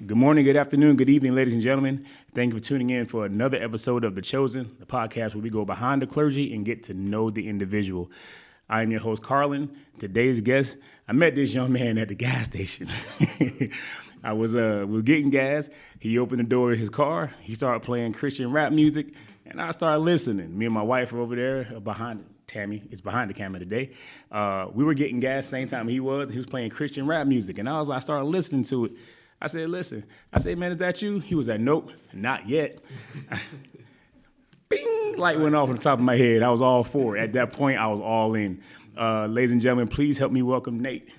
Good morning, good afternoon, good evening, ladies and gentlemen. Thank you for tuning in for another episode of The Chosen, the podcast where we go behind the clergy and get to know the individual. I am your host, Carlin. Today's guest, I met this young man at the gas station. I was getting gas. He opened the door of his car. He started playing Christian rap music, and I started listening. Me and my wife were over there behind Tammy is behind the camera today. We were getting gas same time he was. He was playing Christian rap music, and I started listening to it. I said, listen. I said, man, is that you? He was like, nope, not yet. Bing! Light went off on the top of my head. I was all for it. At that point, I was all in. Ladies and gentlemen, please help me welcome Nate.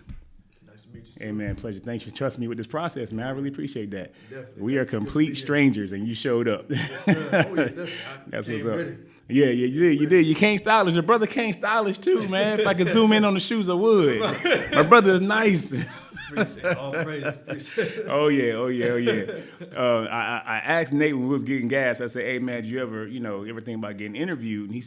Nice to meet you, sir. Hey, man, pleasure. Thanks for trusting me with this process, man. I really appreciate that. Definitely. We are complete strangers, and you showed up. Yes, sir. Oh, yeah, definitely. That's what's up. Ready. Yeah, you did. You can't stylish. Your brother can't stylish too, man. If I could zoom in on the shoes, I would. My brother is nice. Appreciate it. All praise. Appreciate it. Oh yeah. I asked Nate when we was getting gas. I said, "Hey man, did you ever think about getting interviewed?" And he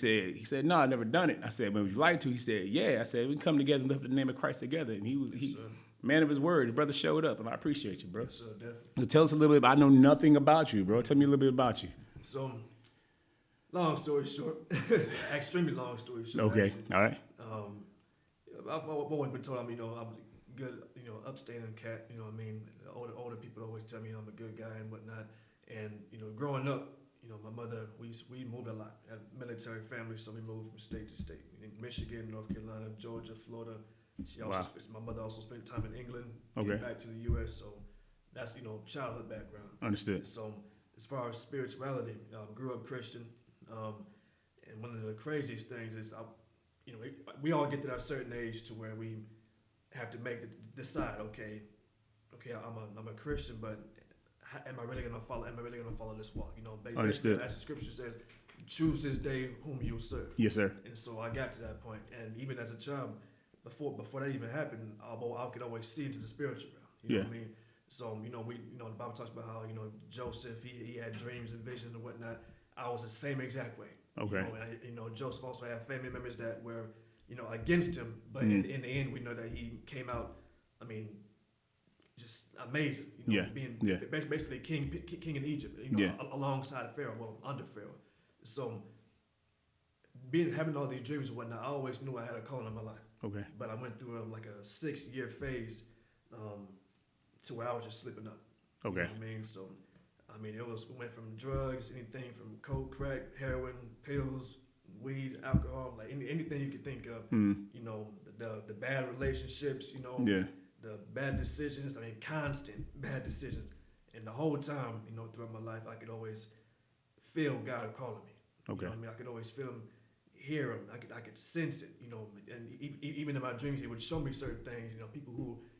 said, "No, I never done it." I said, "But would you like to?" He said, "Yeah." I said, "We can come together and lift the name of Christ together." And he man of his word. His brother showed up, and I appreciate you, bro. Yes, sir, definitely. So tell us a little bit. I know nothing about you, bro. Tell me a little bit about you. So, long story short, extremely long story short. Okay, actually. all right. I've always been told I'm a good, upstanding cat. You know what I mean? Older people always tell me I'm a good guy and whatnot. And growing up, my mother, we moved a lot. Had a military family, so we moved from state to state. In Michigan, North Carolina, Georgia, Florida. My mother also spent time in England. Okay. Came back to the U.S. So that's childhood background. Understood. So as far as spirituality, grew up Christian. And one of the craziest things is, we all get to that certain age to where we have to decide. Okay, I'm a Christian, but am I really gonna follow this walk? Understood. As the scripture says, choose this day whom you'll serve. Yes, sir. And so I got to that point, and even as a child, before that even happened, I could always see into the spiritual realm. You know what I mean? So the Bible talks about how Joseph he had dreams and visions and whatnot. I was the same exact way. Okay. Joseph also had family members that were against him, but in the end we know that he came out. Just amazing. Being basically king in Egypt. Alongside Pharaoh, under Pharaoh. So having all these dreams and whatnot, I always knew I had a calling in my life. Okay. But I went through a 6-year phase to where I was just slipping up. Okay. You know what I mean? So, we went from drugs, anything from coke, crack, heroin, pills, weed, alcohol, like anything you could think of. The bad relationships, the bad decisions. Constant bad decisions. And the whole time, throughout my life, I could always feel God calling me. Okay. I could always feel him, hear him. I could sense it. And even in my dreams, he would show me certain things.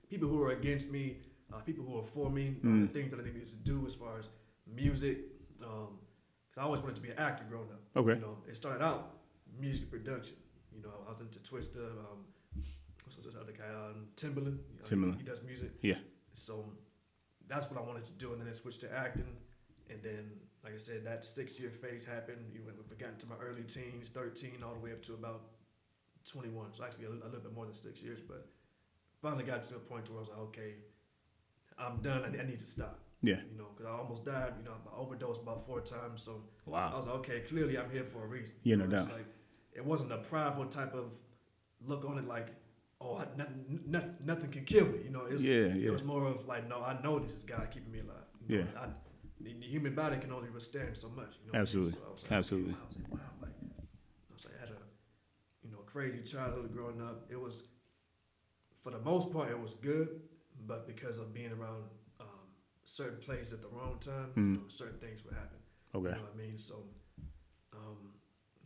People who are against me, people who are for me, the things that I needed to do as far as music. Because I always wanted to be an actor growing up. Okay. It started out music production. I was into Twister. What's this other guy? Timberland. Timberland. He does music. Yeah. So that's what I wanted to do, and then I switched to acting. And then, like I said, that 6-year phase happened. We got into my early teens, 13, all the way up to about 21. So actually a little bit more than 6 years, but finally got to a point where I was like, okay, I'm done. I need to stop. Yeah. Because I almost died. I overdosed about 4 times. So wow. I was like, okay, clearly I'm here for a reason. Yeah, no doubt. It wasn't a prideful type of look on it, like, nothing can kill me. It was more of like, no, I know this is God keeping me alive. The human body can only withstand so much. Absolutely. So I was Absolutely. I was like, wow. I had a crazy childhood growing up. It was, for the most part, it was good, but because of being around certain places at the wrong time, certain things would happen. Okay. You know what I mean? So,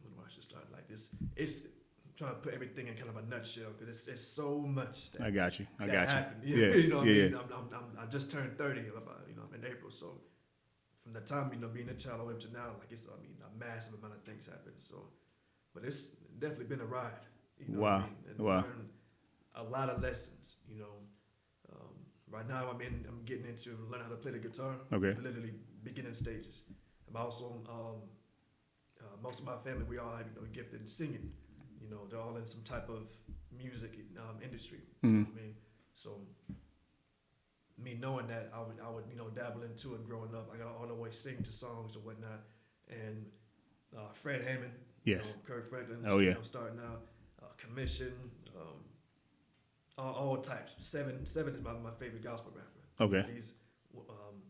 when do I should start like this? It's trying to put everything in kind of a nutshell because it's so much that I got you. happened. Yeah. I just turned 30 in April, so from the time being a child all the way up to now, like it's a massive amount of things happened. So, but it's definitely been a ride. Wow. And Wow. learned a lot of lessons. Right now I'm getting into learning how to play the guitar. Okay. Literally beginning stages. I'm also most of my family, we all have gifted in singing. They're all in some type of music industry. You know what I mean? So me knowing that I would dabble into it growing up. I got on the way sing to songs or whatnot, and Fred Hammond, Yes. Kirk Franklin, Oh yeah. starting out, Commission, all types. Seven is my favorite gospel rapper. Okay. He's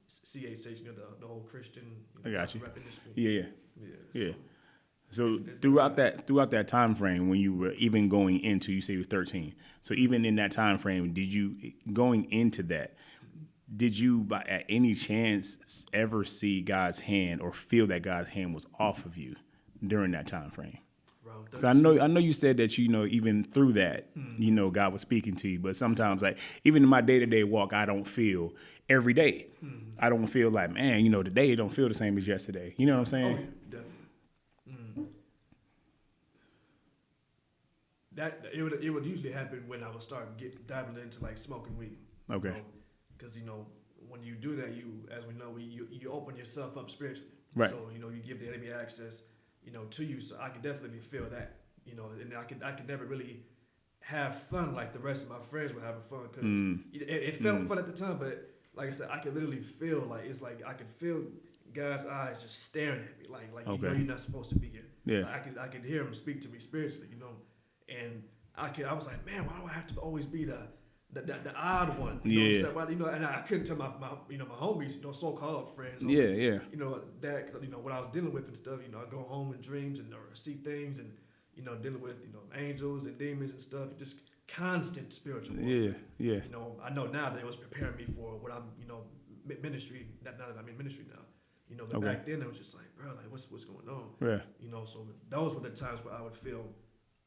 CHH, the whole Christian I got you. rap industry. Yeah. Yeah. So throughout that time frame, when you were even going into, you say you were 13. So even in that time frame, going into that, did you by at any chance ever see God's hand or feel that God's hand was off of you during that time frame? Because I know you said that even through that God was speaking to you, but sometimes like even in my day-to-day walk, I don't feel every day. I don't feel like, man, today don't feel the same as yesterday. You know what I'm saying? Oh yeah, definitely. That it would usually happen when I would start dabbling into like smoking weed. Okay. Because when you do that, as we know, you open yourself up spiritually. Right. So you give the enemy access, to you. So I could definitely feel that, and I could never really have fun like the rest of my friends were having fun because it felt fun at the time, but like I said, I could literally feel like it's like I could feel God's eyes just staring at me, like Okay. you're not supposed to be here. Yeah. Like, I could hear him speak to me spiritually, and I was like, man, why do I have to always be the odd one? Yeah. What I'm saying? And I couldn't tell my homies, so-called friends. Yeah. That what I was dealing with and stuff. I go home in dreams and or see things and dealing with angels and demons and stuff. Just constant spiritual warfare. Yeah. I know now that it was preparing me for what I'm ministry. Now that I'm in ministry now. But Okay. back then it was just like, bro, like what's going on? Yeah. So those were the times where I would feel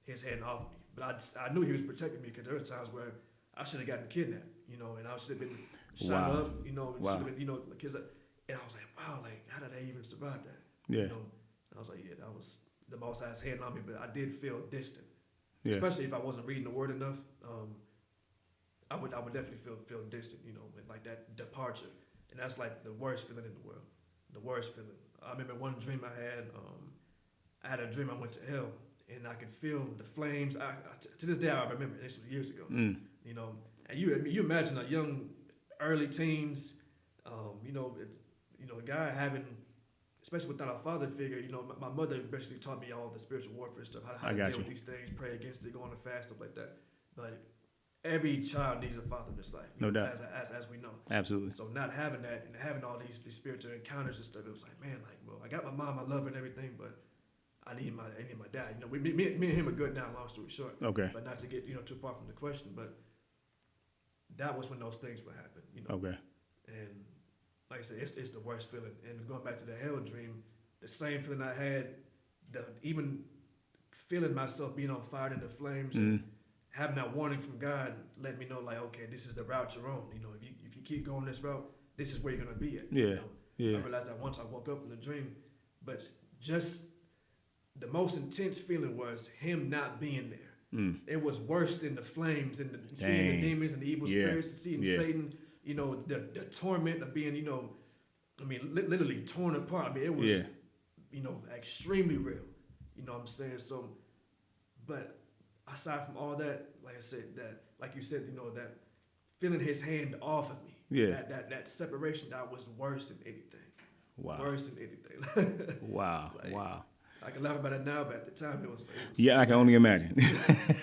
his hand off me. But I knew he was protecting me because there were times where I should have gotten kidnapped, and I should have been shot up, Wow. should have been, because, and I was like, wow, like how did I even survive that? Yeah. I was like, yeah, that was the Most High's hand on me, but I did feel distant, Yeah. especially if I wasn't reading the Word enough. I would definitely feel distant, with like that departure, and that's like the worst feeling in the world, the worst feeling. I remember one dream I had a dream I went to hell, and I could feel the flames. To this day, I remember. This was years ago. And you imagine a young, early teens, a guy having, especially without a father figure. My mother basically taught me all the spiritual warfare stuff, how to deal with these things, pray against it, go on a fast, stuff like that. But every child needs a father in this life. No doubt. As we know. Absolutely. So not having that and having all these spiritual encounters and stuff, it was like, man, like, well, I got my mom, I love her and everything, but I need my dad. Me and him are good now, long story short. Okay. But not to get too far from the question, but that was when those things would happen. Okay. And like I said, it's the worst feeling. And going back to the hell dream, the same feeling I had, even feeling myself being on fire in the flames and having that warning from God let me know, like, okay, this is the route you're on. If you keep going this route, this is where you're gonna be at. Yeah. I realized that once I woke up from the dream, but just the most intense feeling was him not being there. It was worse than the flames and seeing the demons and the evil spirits, seeing Satan, the torment of being, literally torn apart. I mean, it was, extremely real. You know what I'm saying? So, but aside from all that, like I said, like you said, that feeling his hand off of me, that separation, that was worse than anything. Wow. Worse than anything. Wow. Like, Wow. I can laugh about it now, but at the time it was yeah, I can only imagine.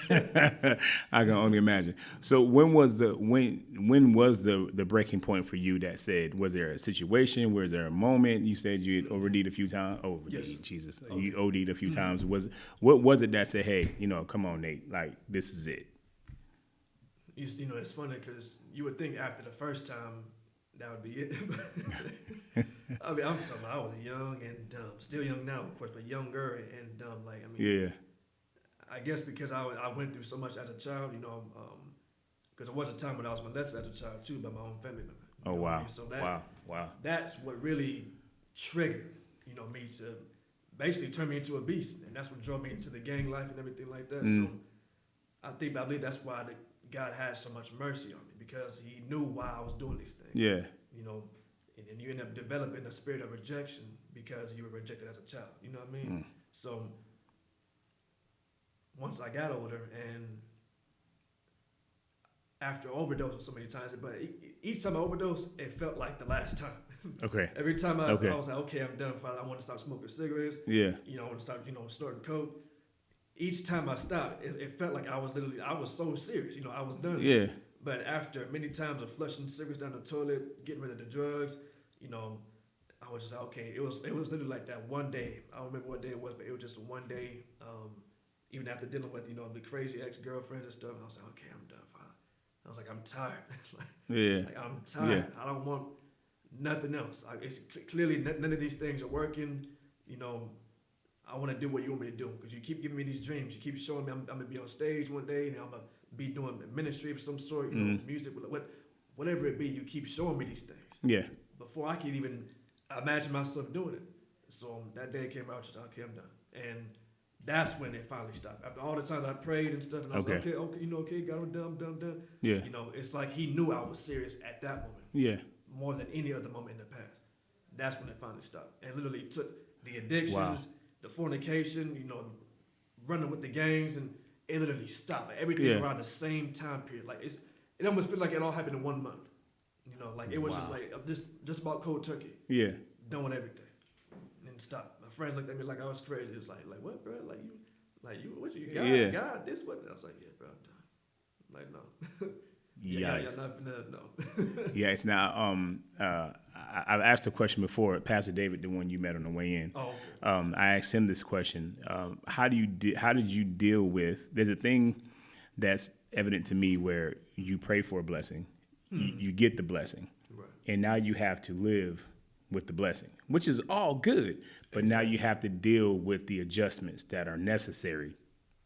I can only imagine. So when was the breaking point for you that said, was there a situation? Was there a moment? You said you had OD'd a few times. Yes. Jesus. You OD'd a few times. What was it that said, hey, come on, Nate, like this is it? It's funny because you would think after the first time that would be it. I mean, I was young and dumb. Still young now, of course, but younger and dumb. Like, I guess because I went through so much as a child, because there was a time when I was molested as a child too by my own family member. Oh, wow. I mean? So wow. That's what really triggered, me to basically turn me into a beast. And that's what drove me into the gang life and everything like that. So I believe that's why God had so much mercy on me, because he knew why I was doing these things. Yeah. And you end up developing a spirit of rejection because you were rejected as a child. You know what I mean? So once I got older and after overdosing so many times, but each time I overdosed, it felt like the last time. Okay. Every time I was like, okay, I'm done, Father. I want to stop smoking cigarettes. Yeah. I want to stop, snorting coke. Each time I stopped, it felt like I was so serious. I was done. Yeah. But after many times of flushing cigarettes down the toilet, getting rid of the drugs, I was just like, okay. It was literally like that one day. I don't remember what day it was, but it was just one day. Even after dealing with the crazy ex-girlfriends and stuff, I was like, okay, I'm done, Father. I was like, I'm tired. I'm tired. Yeah. I don't want nothing else. It's clearly none of these things are working. I want to do what you want me to do because you keep giving me these dreams. You keep showing me I'm going to be on stage one day and I'm going to be doing ministry of some sort, music, whatever it be. You keep showing me these things. Yeah. Before I could even imagine myself doing it. So that day came out, just okay, I'm done. And that's when it finally stopped. After all the times I prayed and stuff, and I was like, okay, God, I'm done. Yeah. It's like he knew I was serious at that moment. Yeah. More than any other moment in the past. That's when it finally stopped. And literally took the addictions, the fornication, running with the gangs, and it literally stopped. Everything around the same time period. Like it almost felt like it all happened in 1 month. Like it was just like just about cold turkey. Yeah. Done with everything. And stopped. My friends looked at me like I was crazy. It was like what, bro? Like you what you got? God, this what? I was like, yeah, bro, I'm done. Like no. Yeah, no. Yes. Now, I've asked a question before. Pastor David, the one you met on the way in. Oh, okay. I asked him this question. How did you deal with? There's a thing that's evident to me where you pray for a blessing, you get the blessing, right. And now you have to live with the blessing, which is all good. But now you have to deal with the adjustments that are necessary,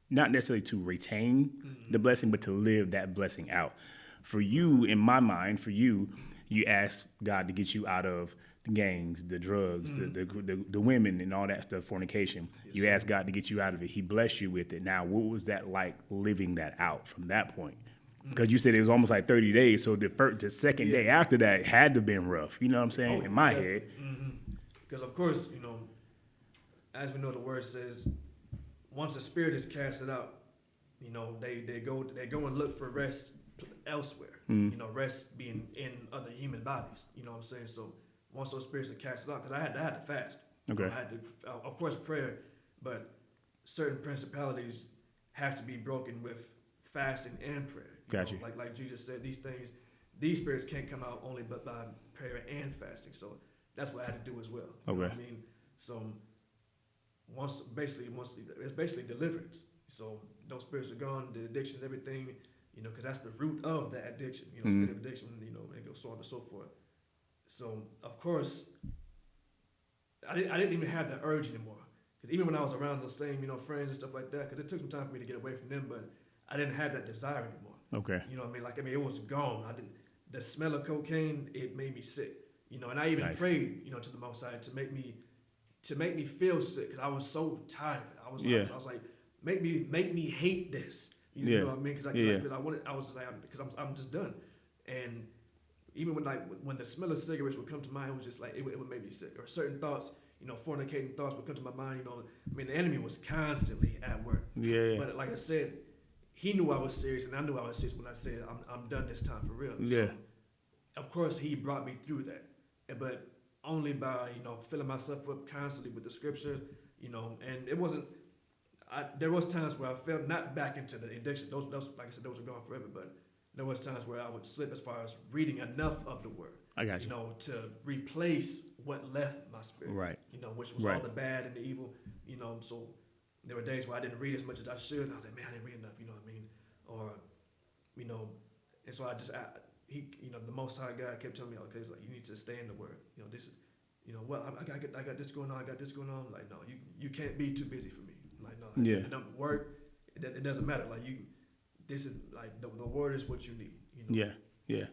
not necessarily to retain the blessing, but to live that blessing out. For you, in my mind, you ask God to get you out of the gangs, the drugs, the women and all that stuff, fornication. Yes, you ask God to get you out of it. He blessed you with it. Now, what was that like living that out from that point? Because you said it was almost like 30 days. So the second day after that had to have been rough. You know what I'm saying? In my head. Because, of course, as we know, the word says, once the spirit is casted out, they go and look for rest elsewhere. Rest being in other human bodies. You know what I'm saying? So once those spirits are casted out, because I had to fast. Okay. I had to, of course, prayer, but certain principalities have to be broken with fasting and prayer. Gotcha. Like Jesus said, these spirits can't come out only but by prayer and fasting. So that's what I had to do as well. You know what I mean? So once it's basically deliverance. So those spirits are gone, the addictions, everything, because that's the root of that addiction, spirit of addiction, and it goes so on and so forth. So of course, I didn't even have the urge anymore. Because even when I was around those same, friends and stuff like that, because it took some time for me to get away from them, but I didn't have that desire anymore. Okay. You know what I mean? It was gone. The smell of cocaine, it made me sick. And I even prayed, to the Most High to make me feel sick because I was so tired of it. I was like, make me hate this. You know what I mean? Because I'm just done. And even when the smell of cigarettes would come to mind, it was just like it would make me sick. Or certain thoughts, fornicating thoughts would come to my mind. The enemy was constantly at work. Yeah. But like I said, he knew I was serious, and I knew I was serious when I said I'm done this time for real. Yeah. So, of course, he brought me through that, but only by filling myself up constantly with the scriptures, and it wasn't. There was times where I fell not back into the addiction. Those like I said, those are gone forever. But there was times where I would slip as far as reading enough of the word. I got you. To replace what left my spirit. Right. Which was all the bad and the evil. So there were days where I didn't read as much as I should. And I was like, man, I didn't read enough. You know what I mean? Or, and so the Most High God kept telling me, okay, it's like you need to stay in the word. This is, I got this going on. I got this going on. Like, no, you can't be too busy for me. Like, no, it don't work. It doesn't matter. Like this is like the word is what you need. Yeah.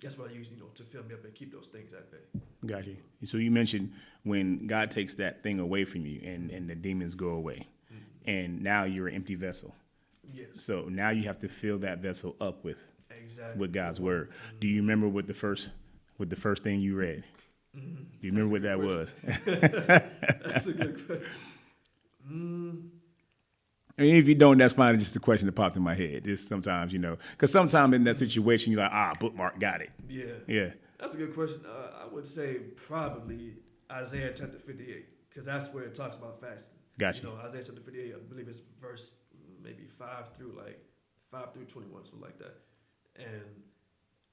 That's what I use, to fill me up and keep those things at bay. Got you. So you mentioned when God takes that thing away from you and the demons go away, and now you're an empty vessel. Yes. So now you have to fill that vessel up with God's word. Mm-hmm. Do you remember what the first thing you read? Mm-hmm. Do you remember what that was? That's a good question. And if you don't, that's fine. It's just a question that popped in my head. Just sometimes, because sometimes in that situation, you're like, bookmark, got it. Yeah. Yeah. That's a good question. I would say probably Isaiah chapter 58, because that's where it talks about fasting. Gotcha. Isaiah chapter 58, I believe it's verse maybe 5 through 21, something like that. And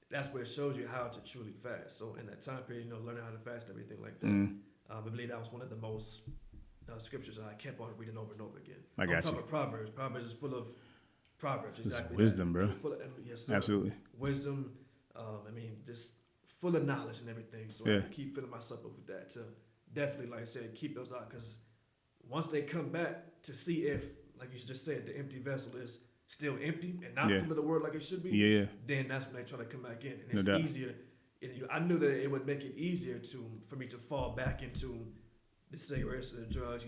that's where it shows you how to truly fast. So in that time period, learning how to fast, everything like that. I believe that was one of the most scriptures I kept on reading over and over again. I got on top you. of Proverbs. Proverbs is full of Proverbs. Exactly. Wisdom, bro. Full of, yes, sir. Absolutely. Wisdom. Just full of knowledge and everything. So I keep filling myself up with that to definitely, like I said, keep those out. Because once they come back to see if, like you just said, the empty vessel is still empty and not full of the word like it should be, then that's when they try to come back in. And it's easier. I knew that it would make it easier for me to fall back into the cigarettes or the drugs,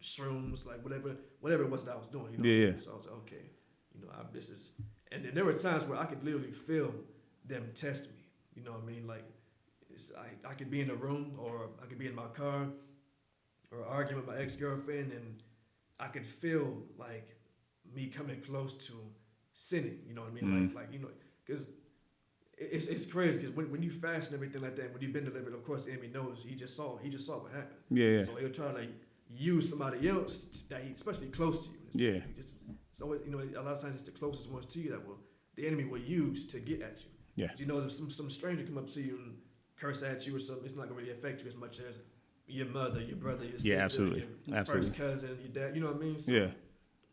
shrooms, like whatever it was that I was doing. So I was like, okay, this is. And then there were times where I could literally feel them test me. You know what I mean? Like, I could be in a room, or I could be in my car, or arguing with my ex-girlfriend, and I could feel like me coming close to sinning. You know what I mean? Because it's crazy. Because when you fast and everything like that, when you've been delivered, of course the enemy knows. He just saw what happened. Yeah. So he'll try to use somebody else that especially close to you. It's always, a lot of times it's the closest ones to you that the enemy will use to get at you. Yeah. If some stranger come up to you and curse at you or something, it's not gonna really affect you as much as your mother, your brother, your sister, absolutely. Your first cousin, your dad. You know what I mean? So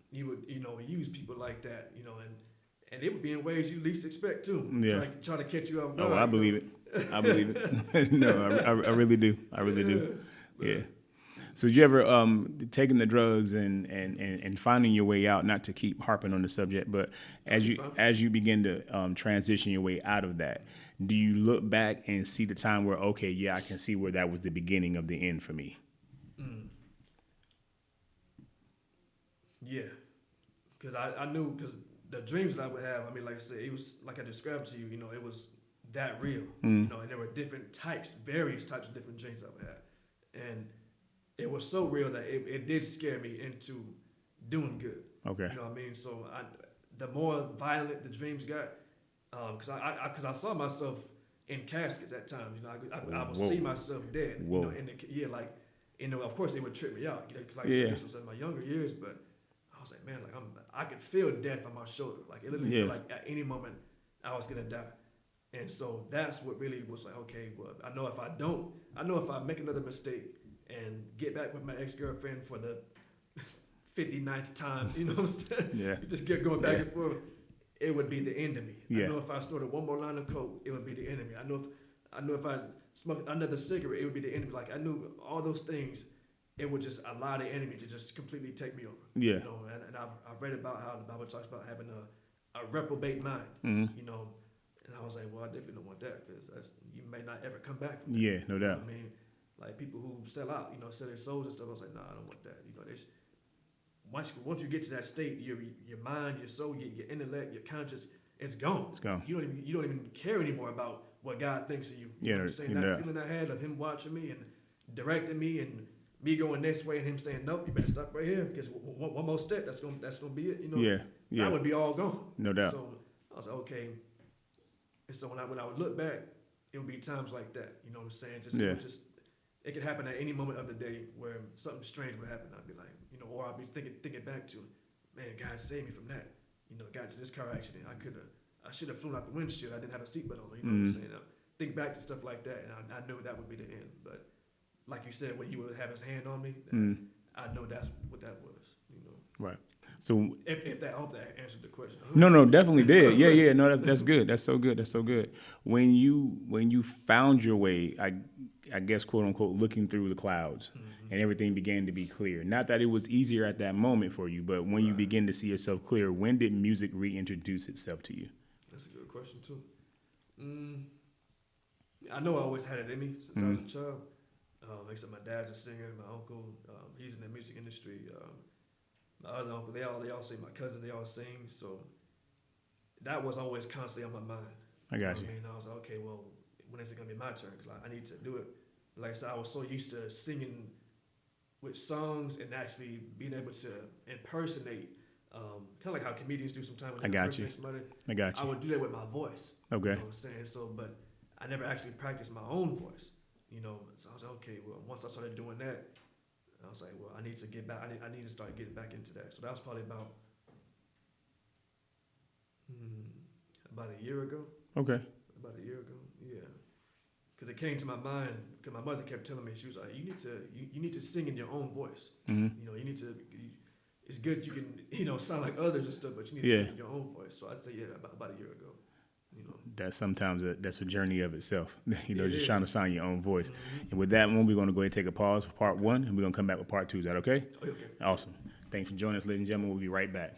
you would use people like that, and it would be in ways you least expect too. Yeah. Try to catch you off guard. Oh, I believe it. I believe it. No, I really do. I really do. Yeah. So did you ever taking the drugs and finding your way out? Not to keep harping on the subject, but as you begin to transition your way out of that, do you look back and see the time where I can see where that was the beginning of the end for me? Yeah, because I knew, because the dreams that I would have, like I said, it was like I described to you. It was that real. And there were various types of different dreams I would have, and it was so real that it did scare me into doing good. Okay. You know what I mean? So the more violent the dreams got, because I saw myself in caskets at times. I would see myself dead. Whoa. Of course it would trip me out. Because I said, this was in my younger years, but I was like, man, I could feel death on my shoulder. Like it literally felt like at any moment I was gonna die. And so that's what really was like, okay, well, I know if I make another mistake and get back with my ex-girlfriend for the 59th time, you know what I'm saying? Yeah. Just kept going back and forth. It would be the end of me. Yeah. I know if I snorted one more line of coke, it would be the enemy. I know if I smoked another cigarette, it would be the enemy. Like I knew all those things, it would just allow the enemy to just completely take me over. Yeah. And I've read about how the Bible talks about having a reprobate mind. And I was like, well, I definitely don't want that, because you may not ever come back from that. Yeah, no doubt. I mean, like people who sell out, sell their souls and stuff. I was like, nah, I don't want that. Once you get to that state, your mind, your soul, your intellect, your conscience, it's gone. It's gone. You don't even care anymore about what God thinks of you. Yeah, you know what I'm saying? That feeling I had of Him watching me and directing me, and me going this way, and Him saying, nope, you better stop right here, because one more step, that's gonna be it. Yeah. That would be all gone. No doubt. So I was like, okay. And so when I would look back, it would be times like that. You know what I'm saying? It could happen at any moment of the day where something strange would happen. I'd be like, or I'd be thinking back to, man, God saved me from that. Got into this car accident. I should have flown out the windshield. I didn't have a seatbelt on. You know what I'm saying? Think back to stuff like that, and I knew that would be the end. But like you said, when He would have His hand on me, I know that's what that was. Right. So I hope that answered the question. No, definitely did. Yeah. No, that's good. That's so good. When you found your way, I guess, quote unquote, looking through the clouds, and everything began to be clear. Not that it was easier at that moment for you, but when you begin to see yourself clear, when did music reintroduce itself to you? That's a good question too. I know I always had it in me since I was a child. Like I said, my dad's a singer. My uncle, he's in the music industry. My other uncle, they all sing. My cousin, they all sing. So that was always constantly on my mind. I got you. I was like, okay, well, when is it gonna be my turn? Because I need to do it. Like I said, I was so used to singing with songs and actually being able to impersonate kind of like how comedians do sometimes I when they got you. impersonate somebody. I got I you. would do that with my voice. Okay. You know what I'm saying? So, but I never actually practiced my own voice. You know, so I was like, okay, well, once I started doing that, I was like, well, I need to get back. I need to start getting back into that. So that was probably about a year ago. Okay. About a year ago, yeah. Because it came to my mind. Because my mother kept telling me, she was like, you need to sing in your own voice. Mm-hmm. You know, you need to. It's good you can sound like others and stuff, but you need to sing in your own voice. So I'd say about a year ago. You know, That's sometimes that's a journey of itself. It trying to find your own voice. Mm-hmm. And with that one, we're going to go ahead and take a pause for part 1, and we're going to come back with part 2. Is that okay? Okay. Awesome. Thanks for joining us, ladies and gentlemen. We'll be right back.